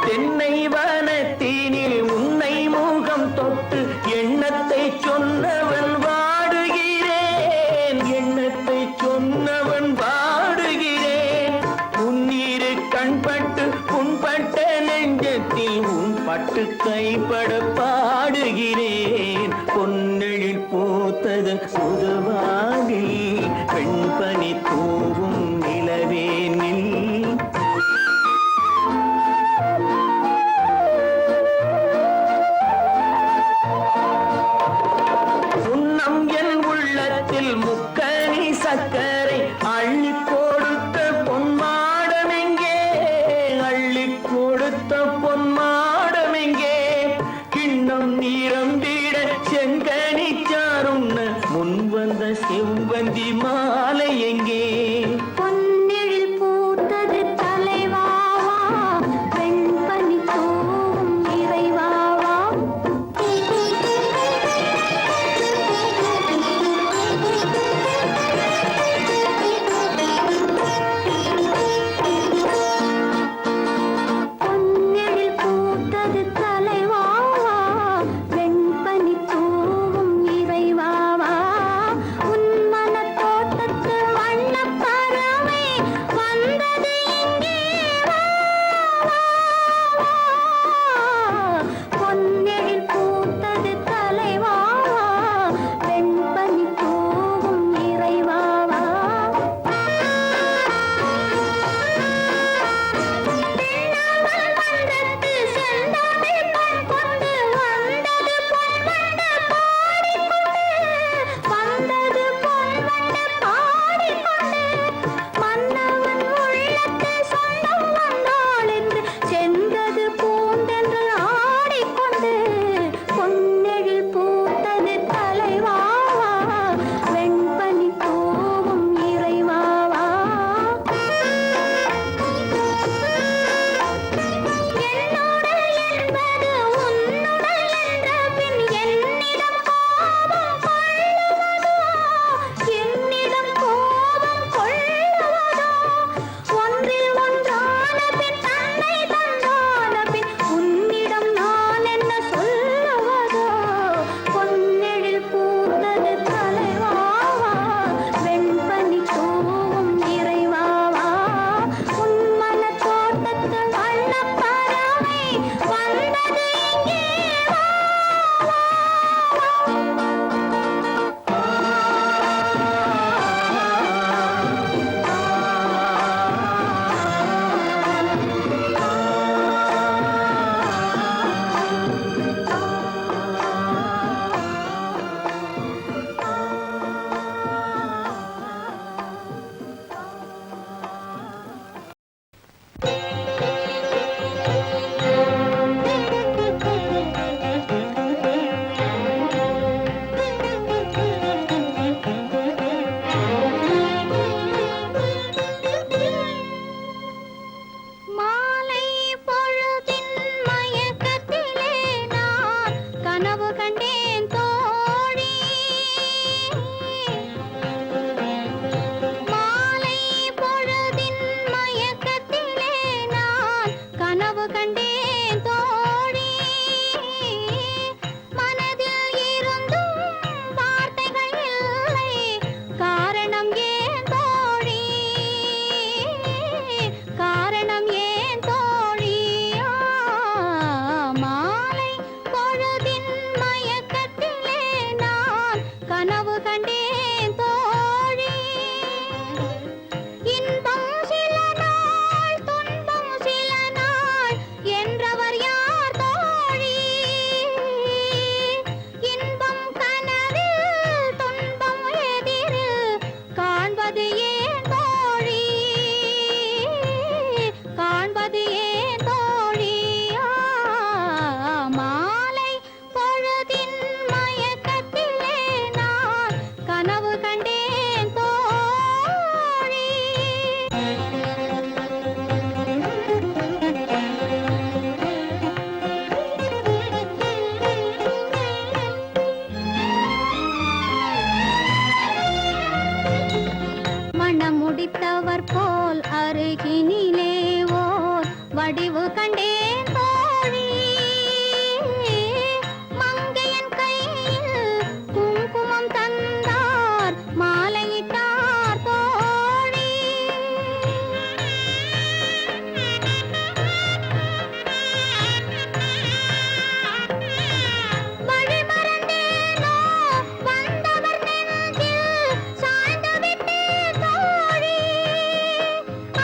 தென்னை வனத்தினில் உன்னை முகம் தொட்டு எண்ணத்தை சொன்னவன் வாடுகிறேன் எண்ணத்தை சொன்னவன் வாடுகிறேன் உன்னிரு கண்பட்டு புண்பட்ட நெஞ்சத்தில் உன் பட்டு கைப்பட பாடுகிறேன் பொன்னெழில் பூத்தது புதுவானில் பெண்பனி தூவும் நிலவேனில் சுண்ணம் என் உள்ளத்தில் முக்கனி சக்கரை அள்ளி கொடுத்த பொன்மாடமெங்கே அள்ளி கொடுத்த பொன்மாடமெங்கே கிண்ணம் நீரம்பிட செங்கனி சாருண்ண முன் வந்த செவ்வந்தி மாலை எங்கே பொன்னெழில் பூத்தது தலைவாவா வெண்பனி தூவும் இறைவாவா பொன்னெழில் கண்டேன் தோழி மங்கையன் கையில் குங்குமம் தந்தார் மாலையிட்டார் தோழி வழி மறந்தேனோ வந்தவர் நெஞ்சில் சாய்ந்து விட்டேன் தோழி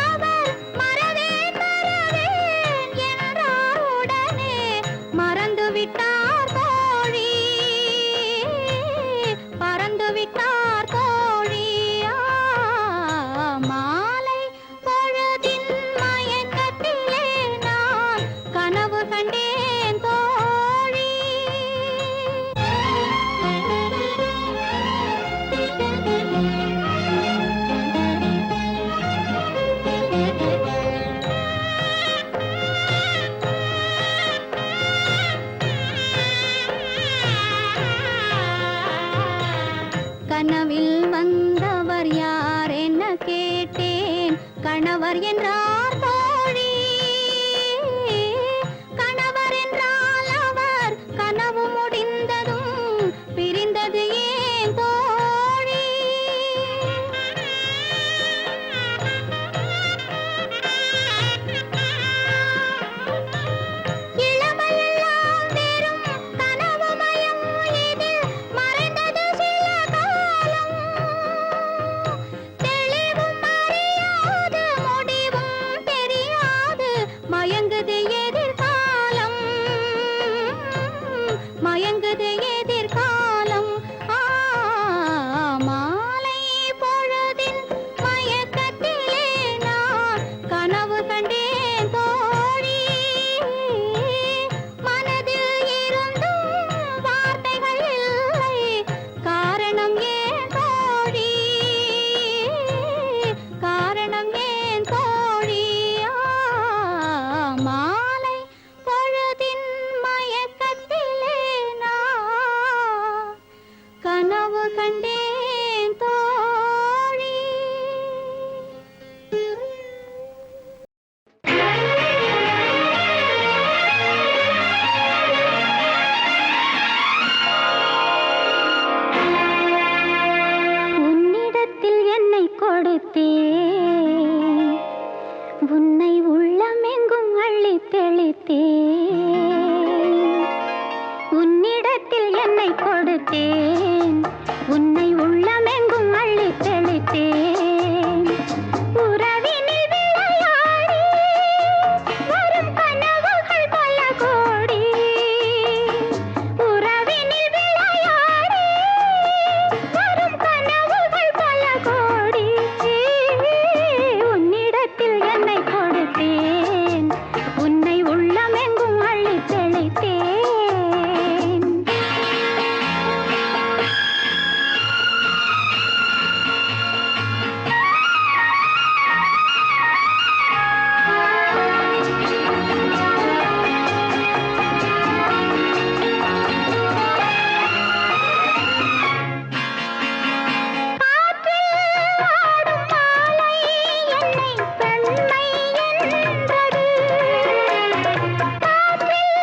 அவர் மறவேன் மறவேன் என்றார் உடனே மறந்து விட்டார் தோழி பறந்து விட்டார் தோழி மாலை பொழுதின் மயக்கத்திலே நான் கனவு கண்டேன் தோழி கனவில் வந்தவர் யார் என்ன கேட்டேன் கணவர் என்றார் தோழி கணவர் என்றால் அவர் கனவு முடிந்ததும் பிரிந்தது ஏன் தோழி இளமையெல்லாம் வெறும் கனவுமயம் இதில் மறைந்தது சில காலம் தெளிவும் அறியாது முடிவும் தெரியாது மயங்குது எதிர்காலம் மயங்குது எதிர்காலம் மாலை பொழுதின் மயக்கத்திலே நான் கனவு கண்டேன் தோழி மனதில் இருந்தும் வார்த்தைகள் இல்லை காரணம் ஏன் தோழி காரணம் ஏன் தோழி மாலை பொழுதின் மயக்கத்திலே நான் கனவு கண்டேன் தோழி உன்னிடத்தில் என்னை கொடுத்தேன் உன்னை உள்ளமெங்கும் அள்ளித் தெளித்தேன் உன்னிடத்தில் என்னை கொடுத்தேன் உன்னை உள்ளமெங்கும் அள்ளித் தெளித்தேன் உறவினில் விளையாடி வரும் கனவுகள் பல கோடி உறவினில் விளையாடி வரும் கனவுகள் பல கோடி உன்னிடத்தில் என்னை கொடுத்தேன் உன்னை உள்ளமெங்கும் அள்ளித் தெளித்தேன் காற்றில்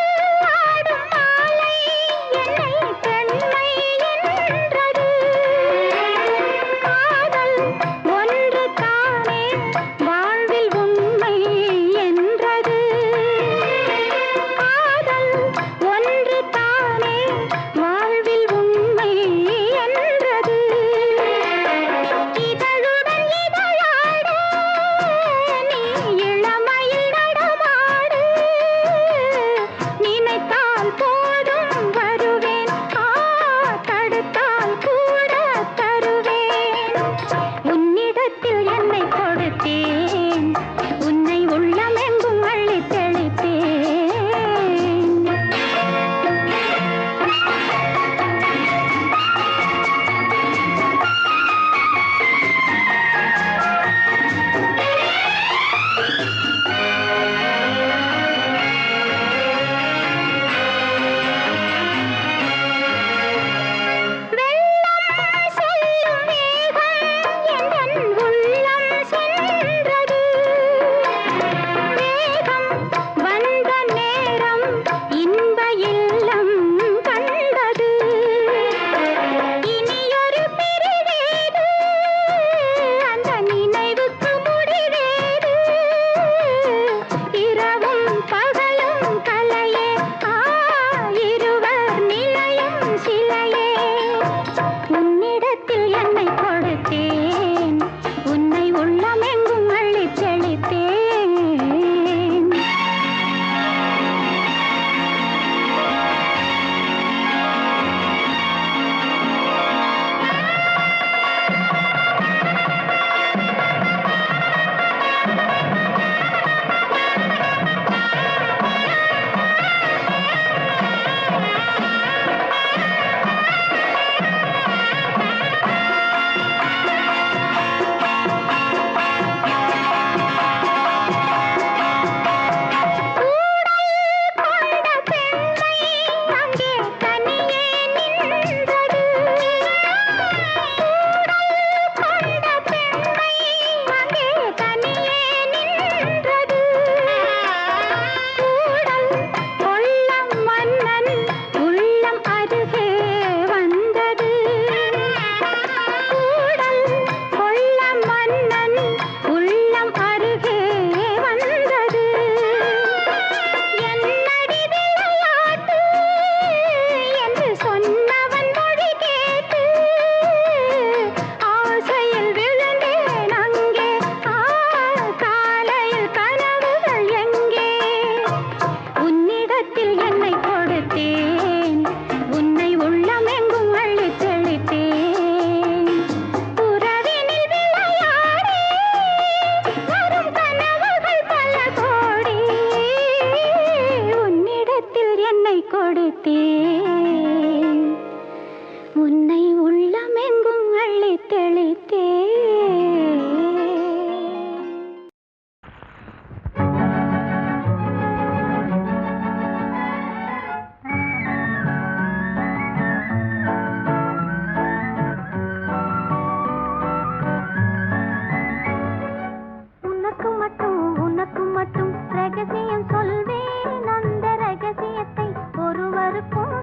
ஆடும் வைத்தேன் உன்னை உள்ளமெங்கும் அள்ளி தெளித்தேன் உனக்கு மட்டும் ரகசியம் சொல்வேன் அந்த ரகசியத்தை ஒருவருக்கும்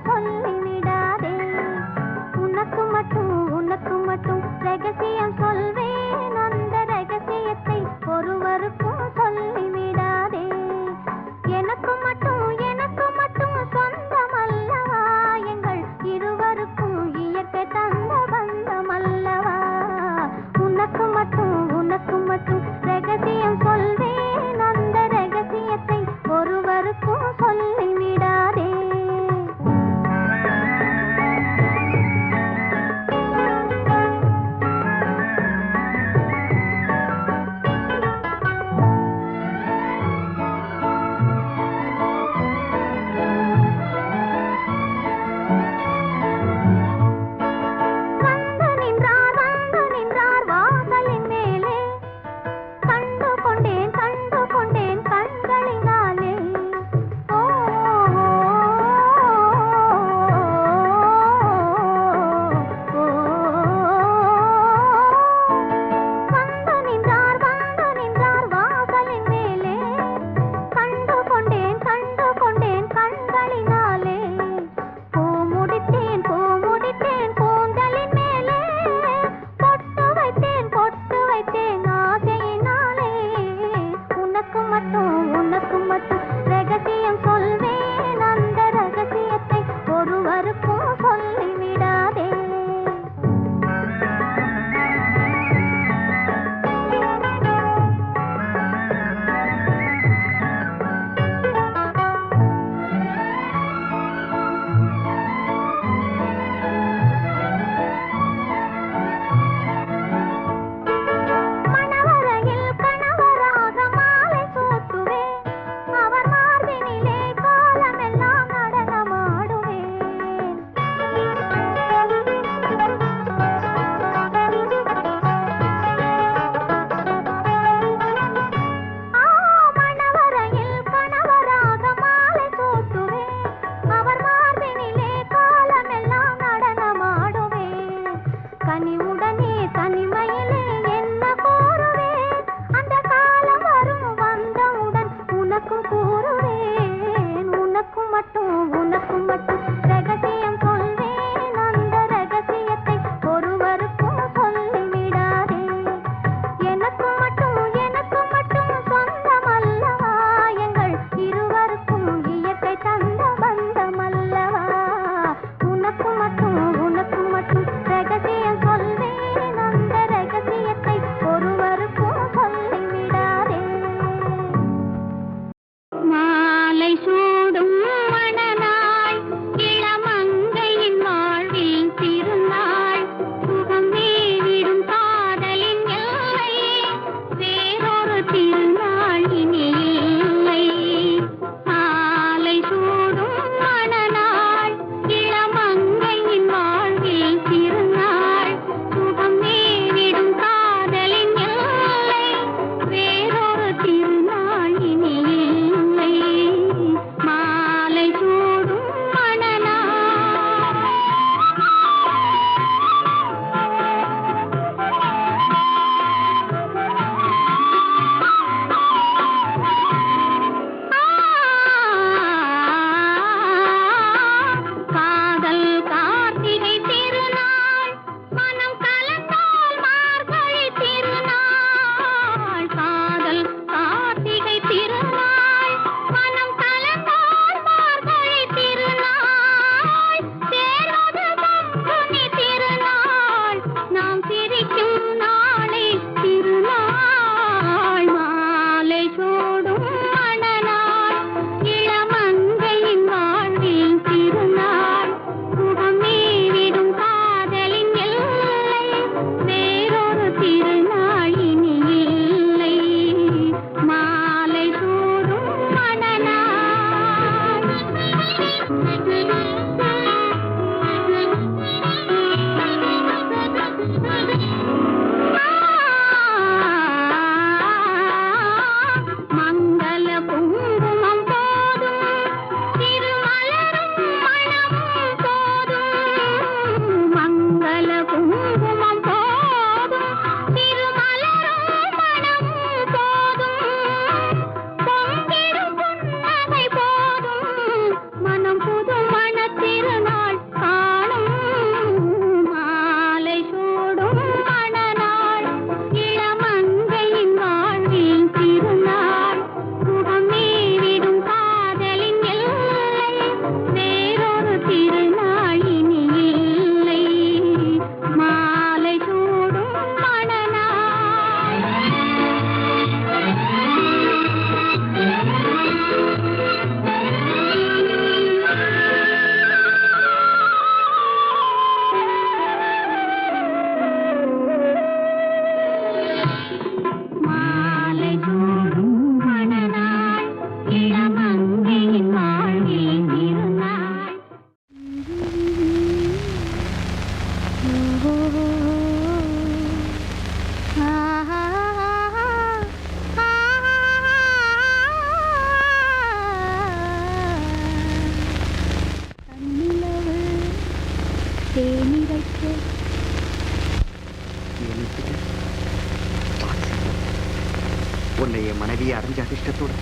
உன்னை என் மனைவியை அடைஞ்ச அதிர்ஷ்டத்தோட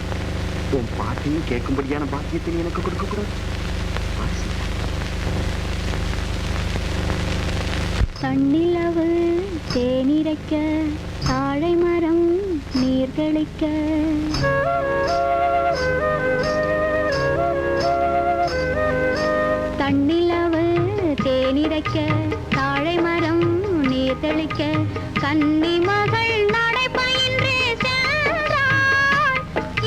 உன் பாட்டையும் கேட்கும்படியான பாக்கியத்தை நீ எனக்கு கொடுக்க கூடாது. தன்னிலவு தேனிரைக்க தாழை மரம் நீர் தெளிக்க தன்னிலவு தேனிரைக்க தாழை மரம் நீர் தெளிக்க கன்னி மகள் நடை பயின்று சென்றாள்.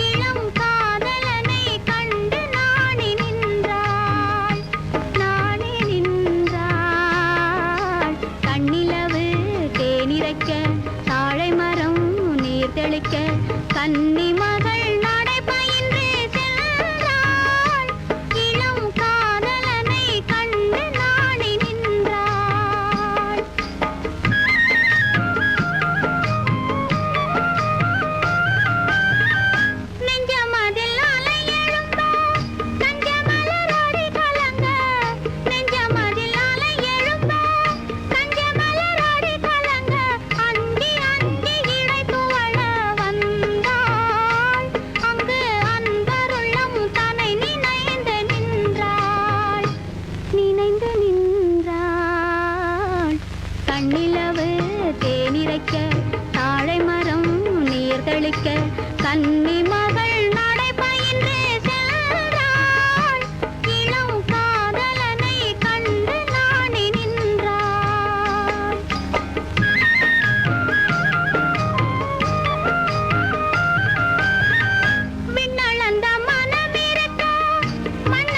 இளம் காதலனை கண்டு நாணி நின்றாள். கண்ணிலவு தேனிரைக்க தாழை மரம் நீர் தெளிக்க கன்னி மகள் நடை பயின்று சென்றாள். இளம் காதலனை கண்டு நாணி நின்றாள். நெஞ்சமதில் அலை எழுந்தோ கஞ்சமலரோடி கலங்க. நெஞ்சமதில் அலை எழுந்தோ கஞ்சமலரோடி கலங்க. அஞ்சி அஞ்சி இடை துவள வந்தாள். அங்கு அன்பருள்ளம் தன்னை நினைந்து நின்றாள். நினைந்து நின்றாள். கண்ணிலவு தேனிரைக்க தாழை மரம் நீர் தெளிக்க கன்னி மகள் நடை பயின்று சென்றாள். இளம் காதலனை கண்டு நாணி நின்றாள். விண்ணளந்த மனமிருக்க மன்ன